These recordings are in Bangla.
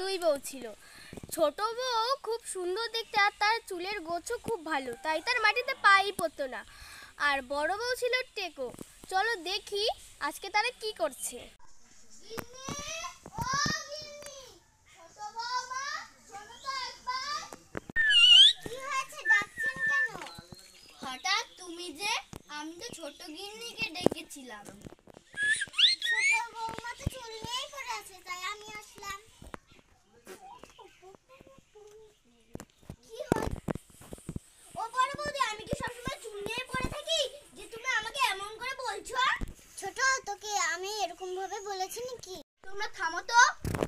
দুই বউ ছিল। ছোট বউ খুব সুন্দর দেখতে আর তার চুলের গোছও খুব ভালো, তাই তার মাটিতে পাই পড়তো না। আর বড় বউ ছিল টেকো। চলো দেখি আজকে তারা কি করছে। হঠাৎ তুমি যে? আমি তো ছোট গিন্নিকে ডেকেছিলাম। ছোট বৌমা তো চুল নিয়েই পড়ে আছে, তাই আমি আসলাম। কি হয়? ও বড় বৌদি, আমি কি সবসময় চুল নিয়ে পড়ে থাকি যে তুমি আমাকে এমন করে বলছো? ছোট, তোকে আমি এরকম ভাবে বলেছি নাকি? তোমরা থামো তো।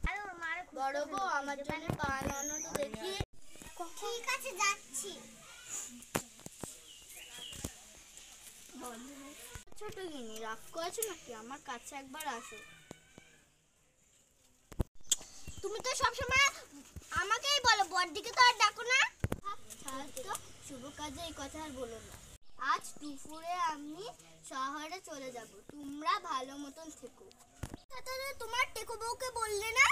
আরে ওর মারে বড় বউ, আমার জন্য পান আনো তো দেখি। ঠিক আছে, যাচ্ছি। ছোট গিন্নি, রাগ করেছো নাকি? আমার কাছে একবার আসো। তুমি তো সবসময় আমাকেই বলো, বড়দিকে তো আর ডাকো না। তো শুভ কাজে এই কথা আর বলো না। আজ দুপুরে আমি শহরে চলে যাব, তোমরা ভালো মতন থেকো। তোমার টেকো বউকে বললে না?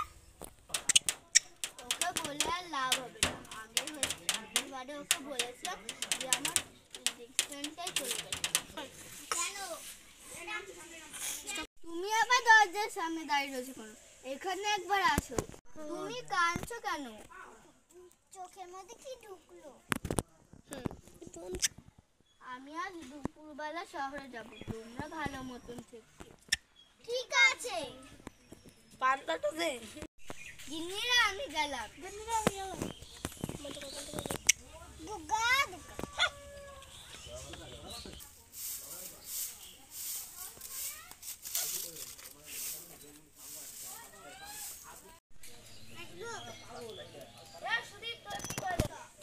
ওকে বলে আর লাভ হবে না। আগের বারে ওকে বলেছিলাম যে আমার ইলেকশনটাই চলে গেছে। কেন? তুমি আবার দরজার সামনে দাঁড়িয়ে রয়েছো কেন? এখানে একবার আসো। তুমি কাঁদছো কেন? চোখের মধ্যে কি ঢুকলো? আমি আজ দুপুরবেলা শহরে যাব, তোমরা ভালো মতন থেকো। ঠিক আছে। পান্তাটা দে। গিন্নিরা আমি গেলাম। দুগা দুগা।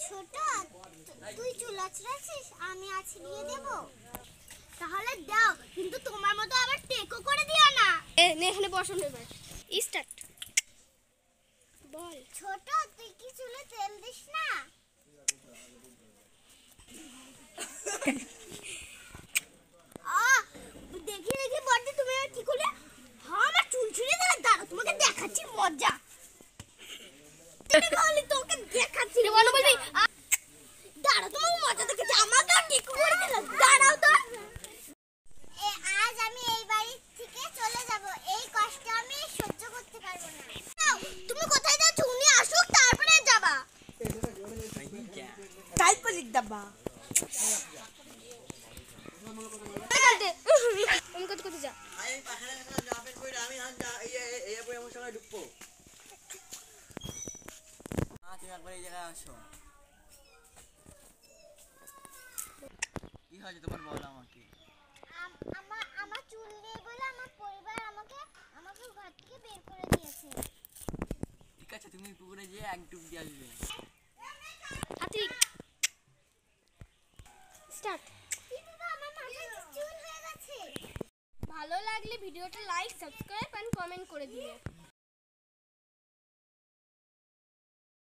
ছোট, তুই চুল আঁচড়াচ্ছিস, আমি আঁচড়িয়ে দেব? তাহলে দাও, কিন্তু তোমার মতো আবার টেকো করে দিও না। এখানে বসো এবার। স্টার্ট। বল। ছোট, তুই কি চুলে তেল দিস না? দেখি দেখি বড়দি, তুমি কি করলে? হ্যাঁ, আমার চুল ছিঁড়ে দিলে। দাঁড়া, তোমাকে দেখাচ্ছি মজা। তোকে দেখাচ্ছি। দাঁড়া, তোমাকে মজা দেখাচ্ছি। আমাকে টেকো করে দিলে। দাঁড়াও তো। আজ আমি এই বাড়ি থেকে চলে যাব। এই কষ্ট আমি সহ্য করতে পারবো না। তুমি কোথায় যাচ্ছ? উনি আসুক, তারপরে যাবা। তাই পলিক দাবা আমি কোথায় যা? আমি পাখানে জাপের কই আমি এই বই আমার সঙ্গে ঢুকবো। তুমি একবার এই জায়গায় আসো। কি হয়েছে তোমার, বলো আমাকে। আমার চুল নেই বলে আমার পরিবার আমাকে ঘর থেকে বের করে দিয়েছে। ঠিক আছে, তুমি পুকুরে যেয়ে এক ডুব দিয়ে আসবে। হাতি স্টার্ট। আমার মাথায় চুল হয়ে গেছে। ভালো লাগলে ভিডিওটা লাইক, সাবস্ক্রাইব এন্ড কমেন্ট করে দিও।